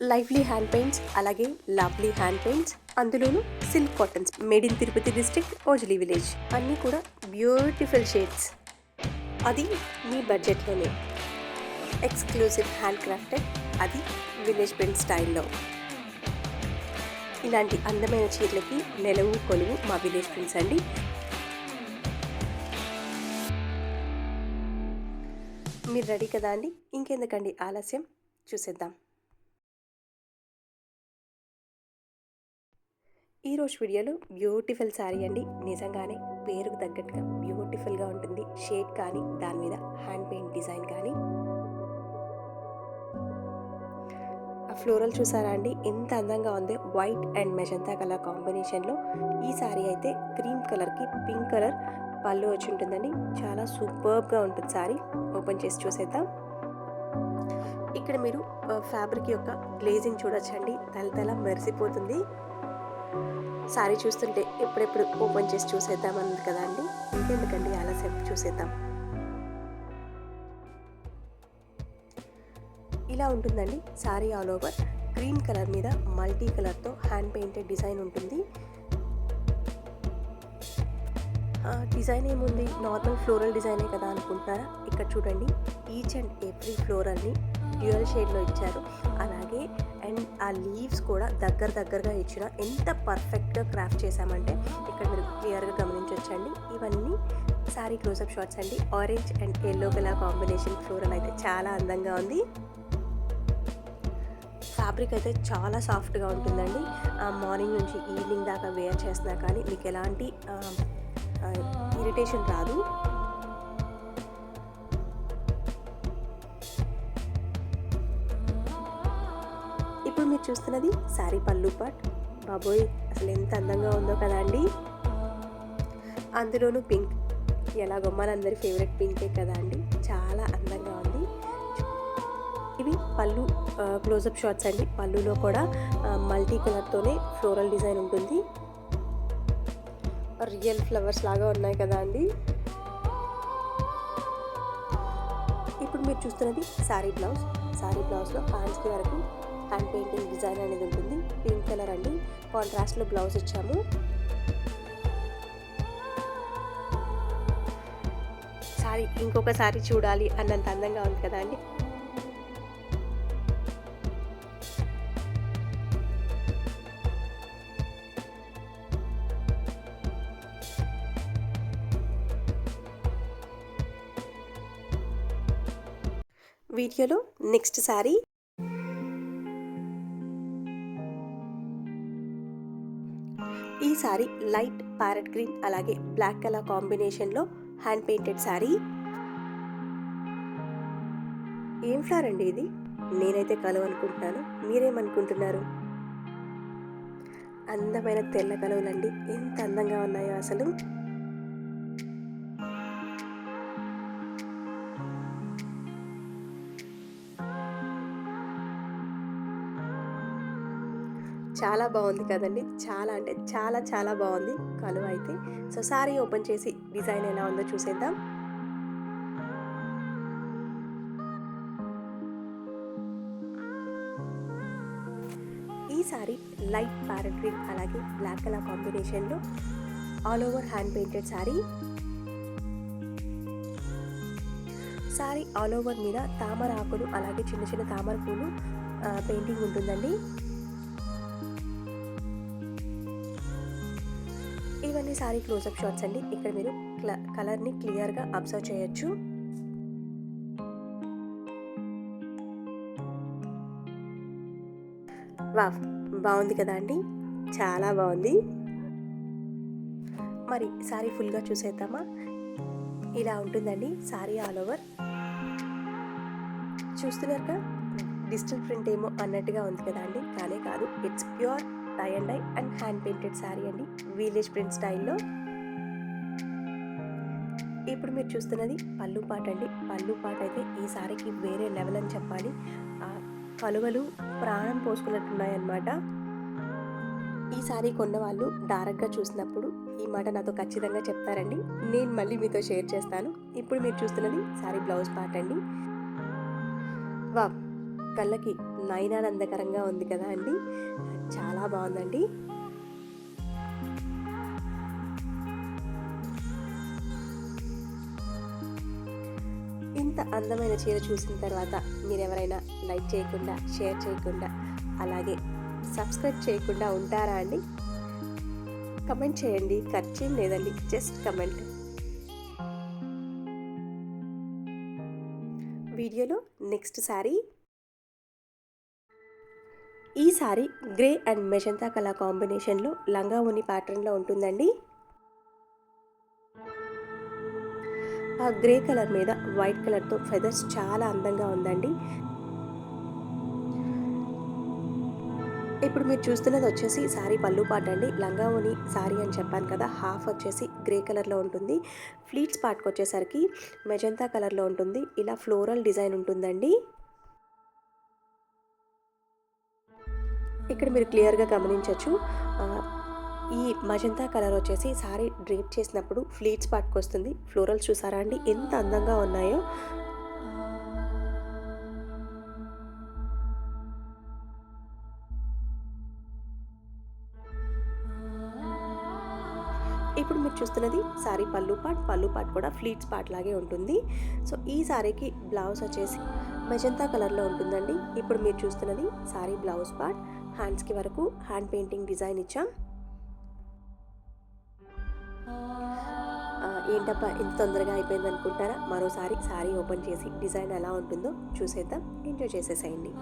Lively hand paints, అలాగే lovely hand paints, అందులోనూ silk cottons, made in Tirupati district, Ojili village. అన్నీ కూడా బ్యూటిఫుల్ షేడ్స్, అది మీ బడ్జెట్లోనే. ఎక్స్క్లూసివ్ హ్యాండ్ క్రాఫ్టెడ్, అది విలేజ్ ప్రింట్ స్టైల్లో. ఇలాంటి అందమైన చీరలకి నెలవు కొలువు మా విలేజ్ ప్రింట్స్ అండి. మీరు రెడీ కదా అండి? ఇంకెందుకండి ఆలస్యం, చూసేద్దాం. ఈరోజు వీడియోలో బ్యూటిఫుల్ శారీ అండి. నిజంగానే పేరుకు తగ్గట్టుగా బ్యూటిఫుల్గా ఉంటుంది. షేడ్ కానీ, దాని మీద హ్యాండ్ పెయింట్ డిజైన్ కానీ, ఆ ఫ్లోరల్ చూసారా అండి ఎంత అందంగా ఉంది. వైట్ అండ్ మెజంతా కలర్ కాంబినేషన్లో ఈ శారీ అయితే క్రీమ్ కలర్కి పింక్ కలర్ పళ్ళు వచ్చి ఉంటుందండి. చాలా సూపర్బ్గా ఉంటుంది శారీ. ఓపెన్ చేసి చూసేద్దాం. ఇక్కడ మీరు ఫ్యాబ్రిక్ యొక్క గ్లేజింగ్ చూడొచ్చండి, తల మెరిసిపోతుంది. శారీ చూస్తుంటే ఎప్పుడెప్పుడు ఓపెన్ చేసి చూసేద్దామన్నది కదా అండి. ఇంకెందుకండి ఆలస్యం, చూసేద్దాం. ఇలా ఉంటుందండి sari. All over green colour మీద మల్టీ కలర్తో హ్యాండ్ పెయింటెడ్ డిజైన్ ఉంటుంది. డిజైన్ ఏముంది, నార్మల్ ఫ్లోరల్ డిజైనే కదా అనుకుంటున్నారా? ఇక్కడ చూడండి, ఈచ్ అండ్ ఎవ్రీ ఫ్లోరల్ని డ్యూయల్ షేడ్లో ఇచ్చారు. అలాగే అండ్ ఆ లీవ్స్ కూడా దగ్గరగా ఇచ్చిన ఎంత పర్ఫెక్ట్గా క్రాఫ్ట్ చేశామంటే ఇక్కడ మీరు క్లియర్గా గమనించవచ్చండి. ఇవన్నీ శారీ క్లోజప్ షాట్స్ అండి. Orange and yellow colour combination floral అయితే చాలా అందంగా ఉంది. ఫ్యాబ్రిక్ అయితే చాలా సాఫ్ట్గా ఉంటుందండి. మార్నింగ్ నుంచి ఈవినింగ్ దాకా వేర్ చేసినా కానీ మీకు ఎలాంటి ఇరిటేషన్ రాదు. ఇప్పుడు మీరు చూస్తున్నది శారీ పళ్ళు పార్ట్. బాబోయ్, అసలు ఎంత అందంగా ఉందో కదా అండి. అందులోనూ పింక్, ఎలాగో మనందరి ఫేవరెట్ పింకే కదా అండి. చాలా అందంగా ఉంది. ఇవి పళ్ళు క్లోజప్ షాట్స్ అండి. పళ్ళులో కూడా మల్టీ కలర్తోనే ఫ్లోరల్ డిజైన్ ఉంటుంది. రియల్ ఫ్లవర్స్ లాగా ఉన్నాయి కదా అండి. ఇప్పుడు మీరు చూస్తున్నది శారీ బ్లౌజ్. శారీ బ్లౌజ్లో హ్యాండ్స్కి వరకు హ్యాండ్ పెయింటింగ్ డిజైన్ అనేది ఉంటుంది. పింక్ కలర్ అండి. కాంట్రాస్ట్లో బ్లౌజ్ ఇచ్చాము. శారీ ఇంకొకసారి చూడాలి అన్నంత అందంగా ఉంది కదా అండి. వీడియోలో నెక్స్ట్ శారీ. ఈ శారీ లైట్ ప్యారెట్ గ్రీన్ అలాగే బ్లాక్ కలర్ కాంబినేషన్లో హ్యాండ్ పెయింటెడ్ శారీ. ఏం ఫ్లవర్ అండి ఇది? నేనైతే కలువ అనుకుంటున్నాను, మీరేమనుకుంటున్నారు? అందమైన తెల్ల కలువలండి, ఎంత అందంగా ఉన్నాయో అసలు. చాలా బాగుంది కదండి. చాలా అంటే చాలా బాగుంది కలువ అయితే. సో శారీ ఓపెన్ చేసి డిజైన్ ఎలా ఉందో చూసేద్దాం. ఈ శారీ లైట్ ప్యారెట్ గ్రీన్ అలాగే బ్లాక్ కలర్ కాంబినేషన్లో all over hand painted sari. Sari all over మీద తామర ఆకులు అలాగే చిన్న తామర పూలు పెయింటింగ్ ఉంటుందండి. ఇవన్నీ శారీ క్లోజప్ షాట్స్ అండి. ఇక్కడ మీరు కలర్ని క్లియర్గా అబ్జర్వ్ చేయొచ్చు. వావ్, బాగుంది కదా అండి, చాలా బాగుంది. మరి శారీ ఫుల్గా చూసేద్దామా? ఇలా ఉంటుందండి శారీ ఆల్ ఓవర్. చూస్తున్నారుగా, డిజిటల్ ప్రింట్ ఏమో అన్నట్టుగా ఉంది కదా అండి. కానే కాదు, it's pure tie and dye and hand painted sari అండి, విలేజ్ ప్రింట్ స్టైల్లో. ఇప్పుడు మీరు చూస్తున్నది పళ్ళు పాట అండి. పళ్ళు పాట అయితే ఈ శారీకి వేరే లెవెల్ అని చెప్పాలి. కలువలు ప్రాణం పోసుకున్నట్టున్నాయన్నమాట. ఈ శారీ కొన్న వాళ్ళు డైరెక్ట్గా చూసినప్పుడు ఈ మాట నాతో ఖచ్చితంగా చెప్తారండి. నేను మళ్ళీ మీతో షేర్ చేస్తాను. ఇప్పుడు మీరు చూస్తున్నది శారీ బ్లౌజ్ పార్ట్ అండి. వా, కళ్ళకి నయనానందకరంగా ఉంది కదా అండి. చాలా బాగుందండి. ఇంత అందమైన చీర చూసిన తర్వాత మీరెవరైనా లైక్ చేయకుండా, షేర్ చేయకుండా, అలాగే సబ్స్క్రైబ్ చేయకుండా ఉంటారా అండి? కమెంట్ చేయండి. ఖర్చేం లేదండి. Just comment. వీడియోలో నెక్స్ట్ శారీ. ఈ sari grey and magenta colour కాంబినేషన్లో లంగా ఓణి ప్యాటర్న్లో ఉంటుందండి. ఆ గ్రే కలర్ మీద వైట్ కలర్తో ఫెదర్స్ చాలా అందంగా ఉందండి. ఇప్పుడు మీరు చూస్తున్నది వచ్చేసి శారీ పళ్ళు పార్ట్ అండి. లంగా ఓణి శారీ అని చెప్పాను కదా, హాఫ్ వచ్చేసి గ్రే కలర్లో ఉంటుంది. ఫ్లీట్స్ పార్ట్కి వచ్చేసరికి మెజంతా కలర్లో ఉంటుంది. ఇలా ఫ్లోరల్ డిజైన్ ఉంటుందండి. ఇక్కడ మీరు క్లియర్గా గమనించవచ్చు. ఈ మజంతా కలర్ వచ్చేసి శారీ డ్రేప్ చేసినప్పుడు ఫ్లీట్స్ పార్ట్కి వస్తుంది. ఫ్లోరల్స్ చూసారా అండి ఎంత అందంగా ఉన్నాయో. ఇప్పుడు మీరు చూస్తున్నది శారీ పళ్ళు పార్ట్ కూడా ఫ్లీట్స్ పార్ట్ లాగే ఉంటుంది. సో ఈ శారీకి బ్లౌజ్ వచ్చేసి మెజంతా కలర్లో ఉంటుందండి. ఇప్పుడు మీరు చూస్తున్నది శారీ బ్లౌజ్ పార్ట్. హ్యాండ్స్కి వరకు హ్యాండ్ పెయింటింగ్ డిజైన్ ఇచ్చాం. ఏంటబ్బా ఇంత తొందరగా అయిపోయింది అనుకుంటారా? మరోసారి శారీ ఓపెన్ చేసి డిజైన్ ఎలా ఉంటుందో చూసేద్దాం. ఎంజాయ్ చేసేసేయండి.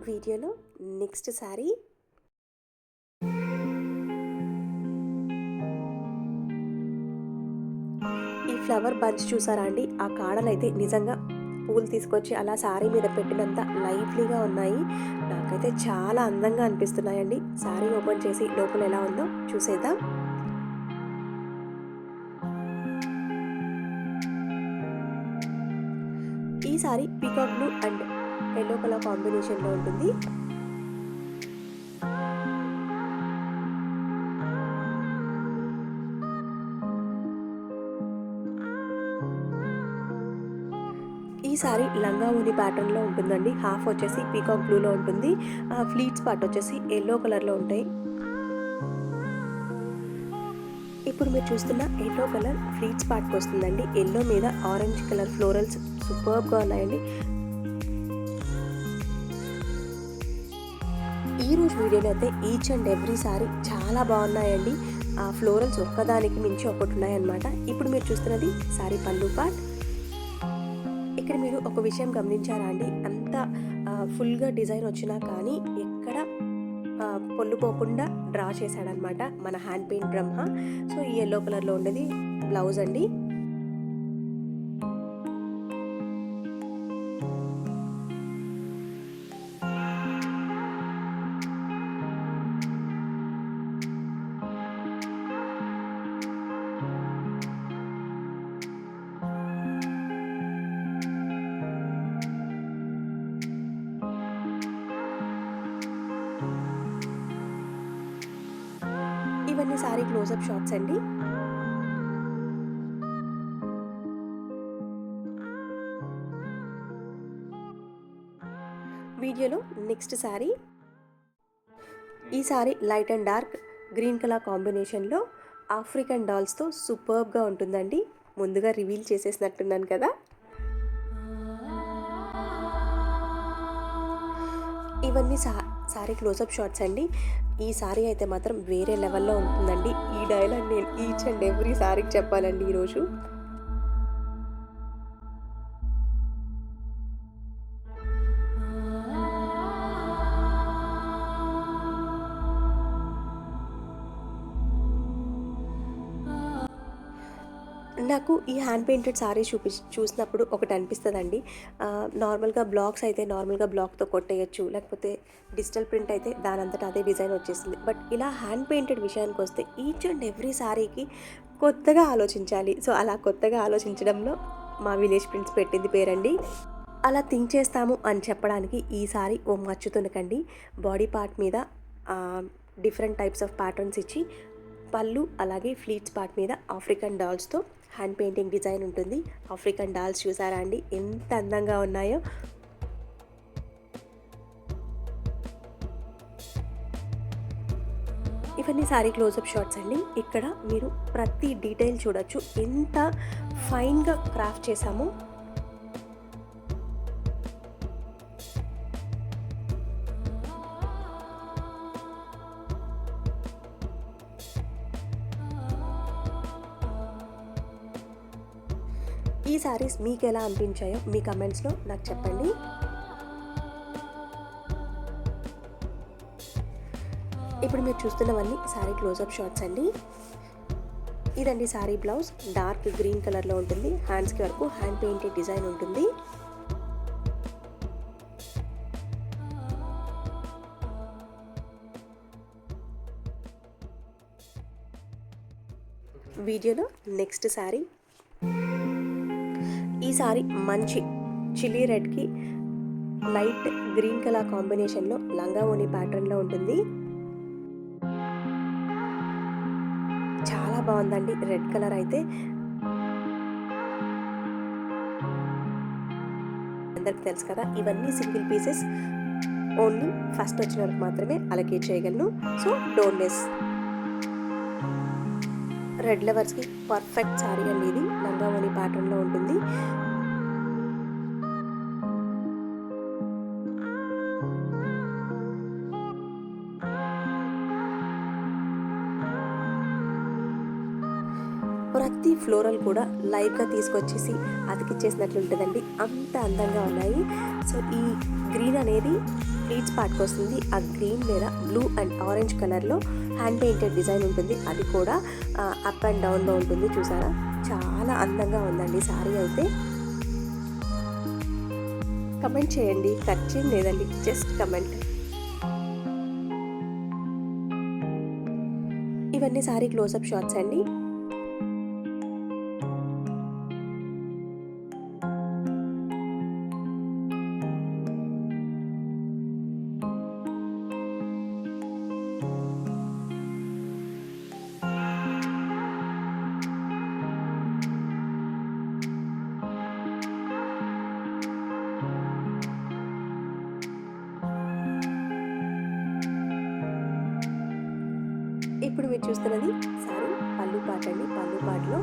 వీడియోలో నెక్స్ట్ శారీ. ఈ ఫ్లవర్ బంచ్ చూసారా అండి? ఆ కాడలైతే నిజంగా పూలు తీసుకొచ్చి అలా శారీ మీద పెట్టినంత లైవ్లీగా ఉన్నాయి. నాకైతే చాలా అందంగా అనిపిస్తున్నాయండి. శారీ ఓపెన్ చేసి లోపల ఎలా ఉందో చూసేద్దాం. ఈ sari peacock blue and yellow colour కాంబినేషన్లో ఉంటుంది. ఈ సారీ లంగా ఓణి ప్యాటర్న్లో ఉంటుందండి. హాఫ్ వచ్చేసి పీకాక్ బ్లూలో ఉంటుంది. ఫ్లీట్స్ పార్ట్ వచ్చేసి ఎల్లో కలర్లో ఉంటాయి. ఇప్పుడు మీరు చూస్తున్న ఎల్లో కలర్ ఫ్లీట్స్ పార్ట్కి వస్తుందండి. ఎల్లో మీద ఆరెంజ్ కలర్ ఫ్లోరల్స్ సూపర్బ్గా ఉన్నాయండి. ఈ రోజు వీడియోలో అయితే ఈచ్ అండ్ ఎవ్రీ సారీ చాలా బాగున్నాయండి. ఆ ఫ్లోరల్స్ ఒక్కదానికి మించి ఒకటి ఉన్నాయన్నమాట. ఇప్పుడు మీరు చూస్తున్నది సారీ పళ్ళు పార్ట్. ఇక్కడ మీరు ఒక విషయం గమనించారా అండి? అంత ఫుల్గా డిజైన్ వచ్చినా కానీ ఎక్కడ పొల్లు పోకుండా డ్రా చేశాడనమాట మన హ్యాండ్ పెయింట్ బ్రహ్మ. సో ఈ ఎల్లో కలర్లో ఉండేది బ్లౌజ్ అండి. ఇవన్నీ సారీ క్లోజప్ షాట్స్ అండి. వీడియోలో నెక్స్ట్ సారీ. ఈ sorry light and dark green colour కాంబినేషన్లో ఆఫ్రికన్ డాల్స్తో సూపర్బ్గా ఉంటుందండి. ముందుగా రివీల్ చేసేసినట్టున్నాను కదా. ఇవన్నీ సారీ క్లోజప్ షాట్స్ అండి. ఈ సారీ అయితే మాత్రం వేరే లెవెల్లో ఉంటుందండి. ఈ డైలాగ్ నేను ఈచ్ అండ్ ఎవ్రీ సారీకి చెప్పాలండి ఈరోజు. నాకు ఈ హ్యాండ్ పెయింటెడ్ సారీస్ చూసినప్పుడు ఒకటి అనిపిస్తుందండి. నార్మల్గా బ్లాక్స్ అయితే నార్మల్గా బ్లాక్తో కొట్టేయచ్చు, లేకపోతే డిజిటల్ ప్రింట్ అయితే దానంతటా అదే డిజైన్ వచ్చేస్తుంది. బట్ ఇలా హ్యాండ్ పెయింటెడ్ విషయానికి వస్తే ఈచ్ అండ్ ఎవ్రీ సారీకి కొత్తగా ఆలోచించాలి. సో అలా కొత్తగా ఆలోచించడంలో మా విలేజ్ ప్రింట్స్ పెట్టింది పేరండి. అలా థింక్ చేస్తాము అని చెప్పడానికి ఈ సారీ ఓ మచ్చు తునకండి. బాడీ పార్ట్ మీద డిఫరెంట్ టైప్స్ ఆఫ్ ప్యాటర్న్స్ ఇచ్చి పళ్ళు అలాగే ఫ్లీట్స్ పార్ట్ మీద ఆఫ్రికన్ డాల్స్తో హ్యాండ్ పెయింటింగ్ డిజైన్ ఉంటుంది. ఆఫ్రికన్ డాల్స్ చూసారా అండి ఎంత అందంగా ఉన్నాయో. ఇవన్నీ సారీ క్లోజప్ షాట్స్ అండి. ఇక్కడ మీరు ప్రతి డీటెయిల్ చూడొచ్చు ఎంత ఫైన్గా క్రాఫ్ట్ చేసామో. ఈ సారీస్ మీకు ఎలా అనిపించాయో మీ కమెంట్స్లో నాకు చెప్పండి. ఇప్పుడు మీరు చూస్తున్నవన్నీ సారీ క్లోజప్ షాట్స్ అండి. ఇదండి సారీ బ్లౌజ్ డార్క్ గ్రీన్ కలర్లో ఉంటుంది. హ్యాండ్స్కి వరకు హ్యాండ్ పెయింటెడ్ డిజైన్ ఉంటుంది. వీడియోలో నెక్స్ట్ సారీ. ఈ సారీ మంచి చిల్లీ రెడ్కి లైట్ గ్రీన్ కలర్ కాంబినేషన్లో లంగా ఓని ప్యాటర్న్లో ఉంటుంది. చాలా బాగుందండి రెడ్ కలర్ అయితే. అందరికి తెలుసు కదా ఇవన్నీ సింగిల్ పీసెస్, ఓన్లీ ఫస్ట్ వచ్చిన వరకు మాత్రమే అలకేట్ చేయగలను. So don't miss. రెడ్ లవర్స్కి పర్ఫెక్ట్ సారీ అండి ఇది. లంగా ఓని ప్యాటర్న్లో ఉంటుంది. ప్రతి ఫ్లోరల్ కూడా లైవ్గా తీసుకొచ్చేసి అతికిచ్చేసినట్లు ఉంటుందండి. అంత అందంగా ఉన్నాయి. సో ఈ గ్రీన్ అనేది ప్లీట్స్ పార్ట్కి వస్తుంది. ఆ గ్రీన్ మీద బ్లూ అండ్ ఆరెంజ్ కలర్లో హ్యాండ్ పెయింటెడ్ డిజైన్ ఉంటుంది. అది కూడా అప్ అండ్ డౌన్లో ఉంటుంది. చూసారా చాలా అందంగా ఉందండి సారీ అయితే. కమెంట్ చేయండి, ఖర్చు ఏం లేదండి, జస్ట్ కమెంట్. ఇవన్నీ సారీ క్లోజప్ షాట్స్ అండి. ఇప్పుడు మీరు చూస్తున్నది సారీ పళ్ళు పాట అండి. పళ్ళు పాటలో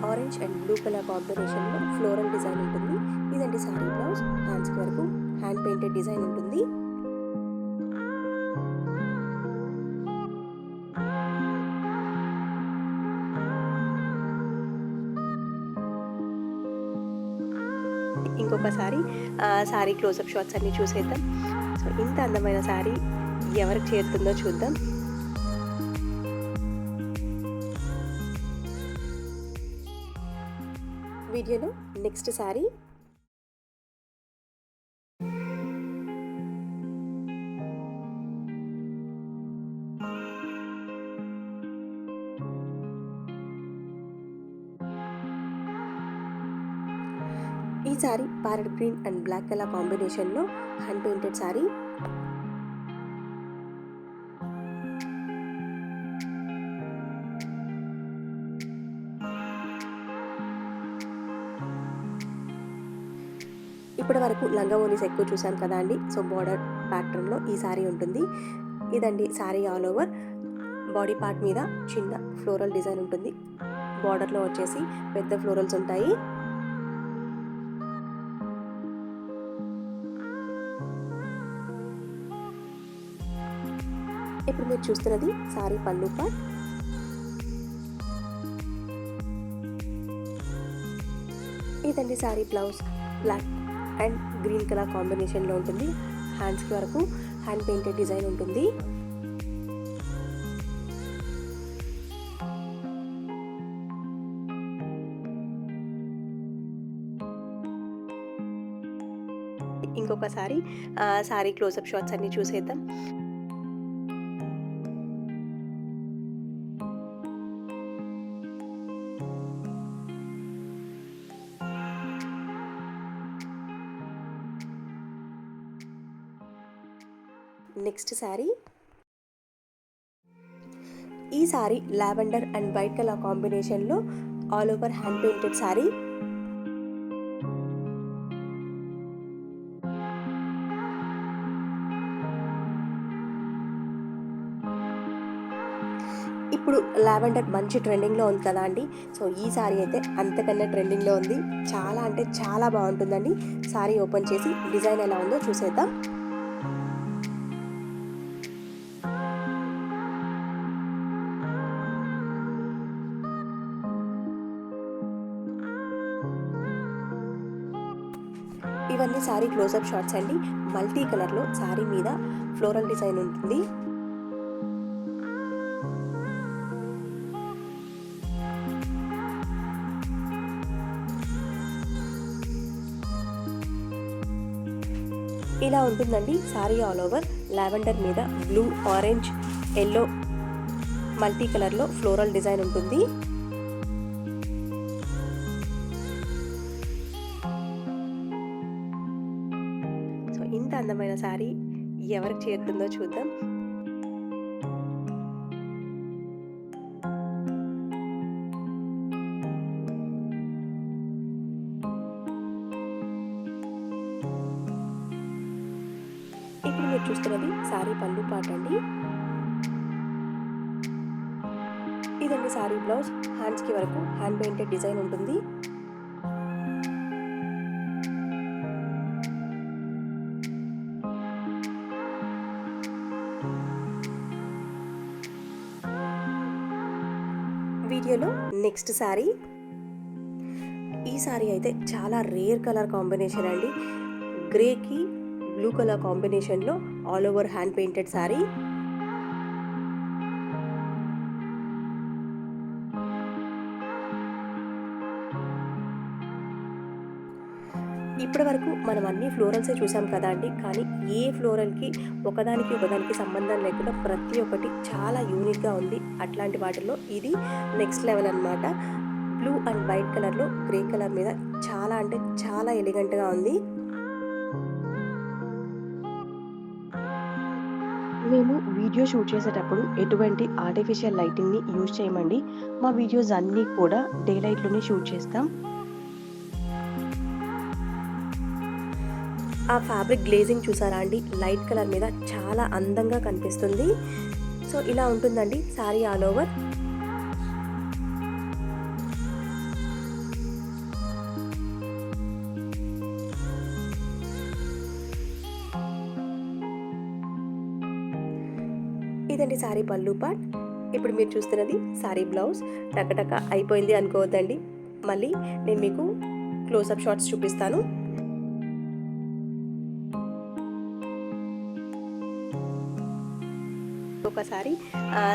ఆరెంజ్ అండ్ బ్లూ కలర్ కాంబినేషన్లో ఫ్లోరల్ డిజైన్ ఉంటుంది. ఇదండి సారీ బ్లౌజ్. హ్యాండ్స్కి వరకు హ్యాండ్ పెయింటెడ్ డిజైన్ ఉంటుంది. ఇంకొకసారి సారీ క్లోజప్ షాట్స్ అన్నీ చూసేద్దాం. సో ఇంత అందమైన సారీ ఎవరికి చేరుతుందో చూద్దాం. వీడియోలో నెక్స్ట్ సారీ. ఈ sari parrot green and black colour కాంబినేషన్లో హ్యాండ్ పెయింటెడ్ సారీ. ఇప్పటి వరకు లంగా ఓనీస్ ఎక్కువ చూసాను కదా అండి. సో బార్డర్ ప్యాటర్న్లో ఈ సారీ ఉంటుంది. ఇదండి sorry all over. Body part మీద చిన్న ఫ్లోరల్ డిజైన్ ఉంటుంది. బార్డర్లో వచ్చేసి పెద్ద ఫ్లోరల్స్ ఉంటాయి. ఇప్పుడు మీరు చూస్తున్నది సారీ పళ్ళు పార్ట్. ఇదండి sari blouse black and green colour కాంబినేషన్లో ఉంటుంది. హ్యాండ్స్కి వరకు హ్యాండ్ పెయింటెడ్ డిజైన్ ఉంటుంది. ఇంకొకసారి సారీ క్లోజప్ షాట్స్ అన్నీ చూసేద్దాం. నెక్స్ట్ సారీ. ఈ sari lavender and white colour కాంబినేషన్లో all over hand painted sari. ఇప్పుడు లావెండర్ మంచి ట్రెండింగ్లో ఉంది కదా అండి. సో ఈ సారీ అయితే అంతకన్నా ట్రెండింగ్లో ఉంది. చాలా అంటే చాలా బాగుంటుందండి. సారీ ఓపెన్ చేసి డిజైన్ ఎలా ఉందో చూసేద్దాం. ఇవన్నీ సారీ క్లోజప్ షాట్స్ అండి. మల్టీ కలర్లో సారీ మీద ఫ్లోరల్ డిజైన్ ఉంటుంది. ఇలా ఉంటుందండి సారీ ఆల్ ఓవర్. లావెండర్ మీద బ్లూ, ఆరెంజ్, ఎల్లో మల్టీ కలర్లో ఫ్లోరల్ డిజైన్ ఉంటుంది. సో ఇంత అందమైన సారీ ఎవరికి చేరుతుందో చూద్దాం. ఇప్పుడు మీరు చూస్తున్నది సారీ పళ్ళు పాట అండి. ఇదండి సారీ బ్లౌజ్. హ్యాండ్స్కి వరకు హ్యాండ్ పెయింటెడ్ డిజైన్ ఉంటుంది. వీడియోలో నెక్స్ట్ సారీ. ఈ సారీ అయితే చాలా రేర్ కలర్ కాంబినేషన్ అండి. గ్రేకి బ్లూ కలర్ కాంబినేషన్లో all over hand painted sari. ఇప్పటి వరకు మనం అన్ని ఫ్లోరల్సే చూసాం కదా అండి. కానీ ఏ ఫ్లోరల్కి ఒకదానికి సంబంధం లేకుండా ప్రతి ఒక్కటి చాలా యూనిక్గా ఉంది. అట్లాంటి వాటిల్లో ఇది నెక్స్ట్ లెవెల్ అనమాట. బ్లూ అండ్ వైట్ కలర్లో గ్రే కలర్ మీద చాలా అంటే చాలా ఎలిగెంట్గా ఉంది. మేము వీడియో షూట్ చేసేటప్పుడు ఎటువంటి ఆర్టిఫిషియల్ లైటింగ్ని యూజ్ చేయమండి. మా వీడియోస్ అన్నీ కూడా డే లైట్లోనే షూట్ చేస్తాం. ఆ ఫ్యాబ్రిక్ గ్లేజింగ్ చూసారా అండి, లైట్ కలర్ మీద చాలా అందంగా కనిపిస్తుంది. సో ఇలా ఉంటుందండి సారీ ఆల్ ఓవర్. ఇదండి సారీ పళ్ళు పార్ట్. ఇప్పుడు మీరు చూస్తున్నది సారీ బ్లౌజ్. టకటక అయిపోయింది అనుకోవద్దండి. మళ్ళీ నేను మీకు క్లోజప్ షాట్స్ చూపిస్తాను. ఒకసారి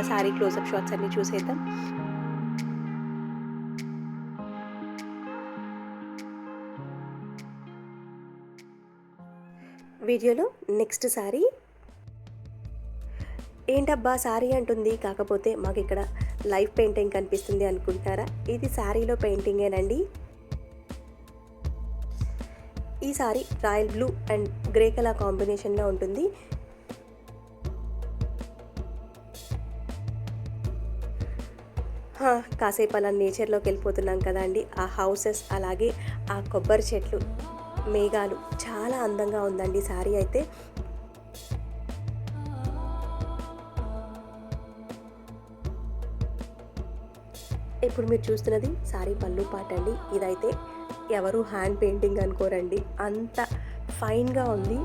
సారీ క్లోజప్ షాట్స్ అన్ని చూసేద్దాం. వీడియోలో నెక్స్ట్ సారీ. ఏంటబ్బా సారీ అంటుంది, కాకపోతే మాకు ఇక్కడ లైవ్ పెయింటింగ్ కనిపిస్తుంది అనుకుంటారా? ఇది సారీలో పెయింటింగేనండి. ఈ sorry royal blue and grey colour కాంబినేషన్లో ఉంటుంది. కాసేపు అలా నేచర్లోకి వెళ్ళిపోతున్నాం కదా అండి. ఆ హౌసెస్, అలాగే ఆ కొబ్బరి చెట్లు, మేఘాలు చాలా అందంగా ఉందండి సారీ అయితే. ఇప్పుడు మీరు చూస్తున్నది సారీ పళ్ళు పాట అండి. ఇదైతే ఎవరు హ్యాండ్ పెయింటింగ్ అనుకోరండి, అంత ఫైన్గా ఉంది.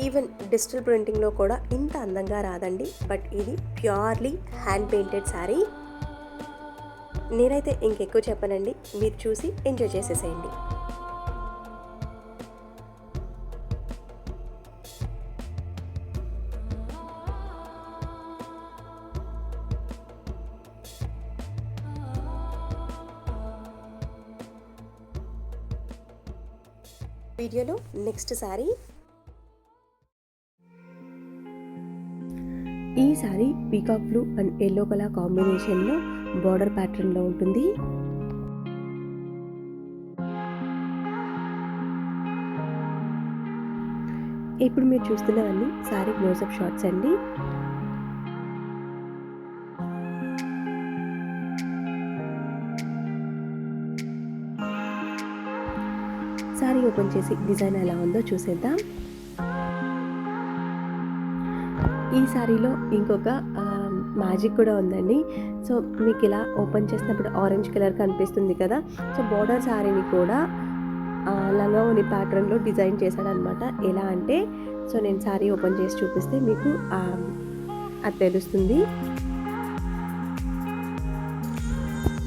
ఈవెన్ డిజిటల్ ప్రింటింగ్లో కూడా ఇంత అందంగా రాదండి. బట్ ఇది ప్యూర్లీ హ్యాండ్ పెయింటెడ్ శారీ. నేనైతే ఇంకెక్కువ చెప్పనండి, మీరు చూసి ఎంజాయ్ చేసేసేయండి. వీడియోలో నెక్స్ట్ శారీ. ఈ sorry peacock blue and yellow colour కాంబినేషన్లో బార్డర్ ప్యాటర్న్లో ఉంటుంది. ఇప్పుడు మీరు చూస్తున్నవన్నీ సారీ క్లోజప్ షాట్స్ అండి. శారీ ఓపెన్ చేసి డిజైన్ ఎలా ఉందో చూసేద్దాం. ఈ శారీలో ఇంకొక మ్యాజిక్ కూడా ఉందండి. సో మీకు ఇలా ఓపెన్ చేసినప్పుడు ఆరెంజ్ కలర్ కనిపిస్తుంది కదా. సో బోర్డర్ శారీని కూడా లంగావోని ప్యాటర్న్లో డిజైన్ చేశాడనమాట. ఎలా అంటే సో నేను శారీ ఓపెన్ చేసి చూపిస్తే మీకు అది తెలుస్తుంది.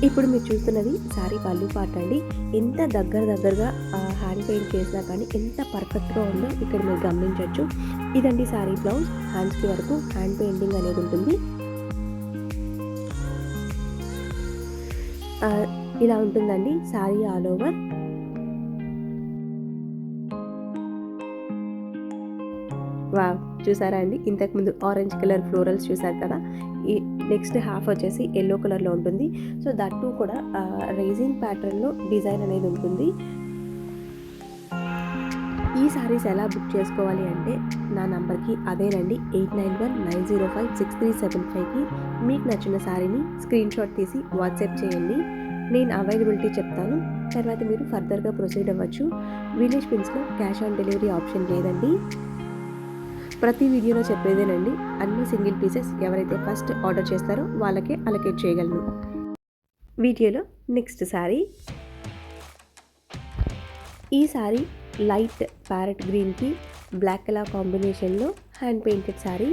ఇప్పుడు మీరు చూస్తున్నది శారీ పళ్ళు పార్ట్ అండి. ఎంత దగ్గరగా హ్యాండ్ పెయింట్ చేసినా కానీ ఎంత పర్ఫెక్ట్గా ఉందో ఇక్కడ మీరు గమనించవచ్చు. ఇదండి శారీ బ్లౌజ్. హ్యాండ్స్కి వరకు హ్యాండ్ పెయింటింగ్ అనేది ఉంటుంది. ఇలా ఉంటుందండి శారీ ఆల్ ఓవర్. వావ్! చూసారా అండి, ఇంతకుముందు ఆరెంజ్ కలర్ ఫ్లోరల్స్ చూసారు కదా. ఈ నెక్స్ట్ హాఫ్ వచ్చేసి ఎల్లో కలర్లో ఉంటుంది. సో దట్ టూ కూడా రైజింగ్ ప్యాటర్న్లో డిజైన్ అనేది ఉంటుంది. ఈ శారీస్ ఎలా బుక్ చేసుకోవాలి అంటే నా నంబర్కి అదేనండి 8919056375కి మీకు నచ్చిన శారీని స్క్రీన్ షాట్ తీసి వాట్సాప్ చేయండి. నేను అవైలబిలిటీ చెప్తాను, తర్వాత మీరు ఫర్దర్గా ప్రొసీడ్ అవ్వచ్చు. విలేజ్ పిన్స్లో క్యాష్ ఆన్ డెలివరీ ఆప్షన్ లేదండి. ప్రతి వీడియోలో చెప్పేదేనండి, అన్ని సింగిల్ పీసెస్ ఎవరైతే ఫస్ట్ ఆర్డర్ చేస్తారో వాళ్ళకే అలొకేట్ చేయగలను. వీడియోలో నెక్స్ట్ శారీ. ఈ శారీ లైట్ ప్యారెట్ గ్రీన్కి బ్లాక్ కలర్ కాంబినేషన్లో హ్యాండ్ పెయింటెడ్ శారీ.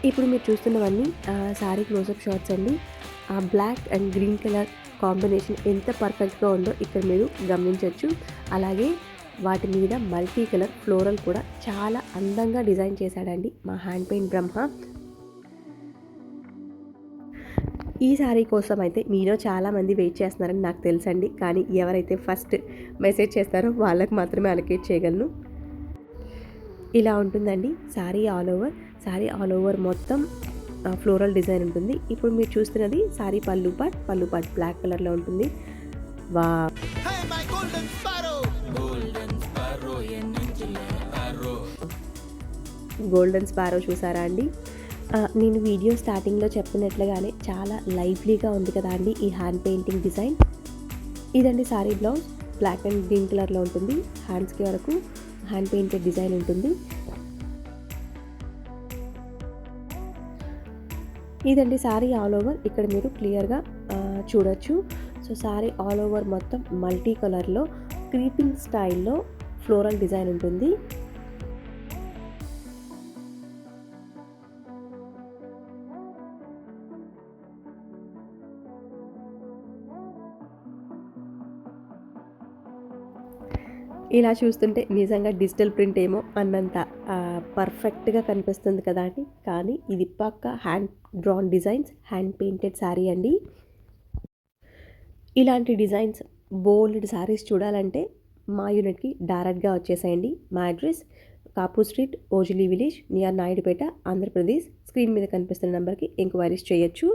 ఇప్పుడు మీరు చూస్తున్నవన్నీ శారీ క్లోజప్ షాట్స్ అండి. ఆ black and green colour combination ఎంత పర్ఫెక్ట్గా ఉందో ఇక్కడ మీరు గమనించవచ్చు. అలాగే వాటి మీద మల్టీ కలర్ ఫ్లోరల్ కూడా చాలా అందంగా డిజైన్ చేశాడండి మా హ్యాండ్ పెయింట్ బ్రహ్మ. ఈ శారీ కోసం అయితే మీలో చాలామంది వెయిట్ చేస్తున్నారని నాకు తెలుసండి. కానీ ఎవరైతే ఫస్ట్ మెసేజ్ చేస్తారో వాళ్ళకి మాత్రమే అలొకేట్ చేయగలను. ఇలా ఉంటుందండి sari all over. Sari all over మొత్తం ఫ్లోరల్ డిజైన్ ఉంటుంది. ఇప్పుడు మీరు చూస్తున్నది శారీ పళ్ళు పార్ట్ బ్లాక్ కలర్లో ఉంటుంది. వా గోల్డెన్ స్పారో చూసారా అండి. నేను వీడియో స్టార్టింగ్లో చెప్పినట్లుగానే చాలా లైవ్లీగా ఉంది కదా అండి ఈ హ్యాండ్ పెయింటింగ్ డిజైన్. ఇదండి sari blouse. Black and green కలర్లో ఉంటుంది. హ్యాండ్స్కి వరకు హ్యాండ్ పెయింటెడ్ డిజైన్ ఉంటుంది. ఇదండి శారీ ఆల్ ఓవర్. ఇక్కడ మీరు క్లియర్గా చూడొచ్చు. సో శారీ ఆల్ ఓవర్ మొత్తం మల్టీ కలర్లో క్రీపింగ్ స్టైల్లో ఫ్లోరల్ డిజైన్ ఉంటుంది. ఇలా చూస్తుంటే నిజంగా డిజిటల్ ప్రింట్ ఏమో అన్నంత పర్ఫెక్ట్గా కనిపిస్తుంది కదా అండి. కానీ ఇది పక్కా hand drawn designs, hand painted sari అండి. ఇలాంటి డిజైన్స్ బోల్డ్ శారీస్ చూడాలంటే మా యూనిట్కి డైరెక్ట్గా వచ్చేసేయండి. మా address Kapu street, Ojili village, near Naidupeta, Andhra Pradesh. Screen మీద కనిపిస్తున్న నెంబర్కి ఎంక్వైరీస్ చేయొచ్చు.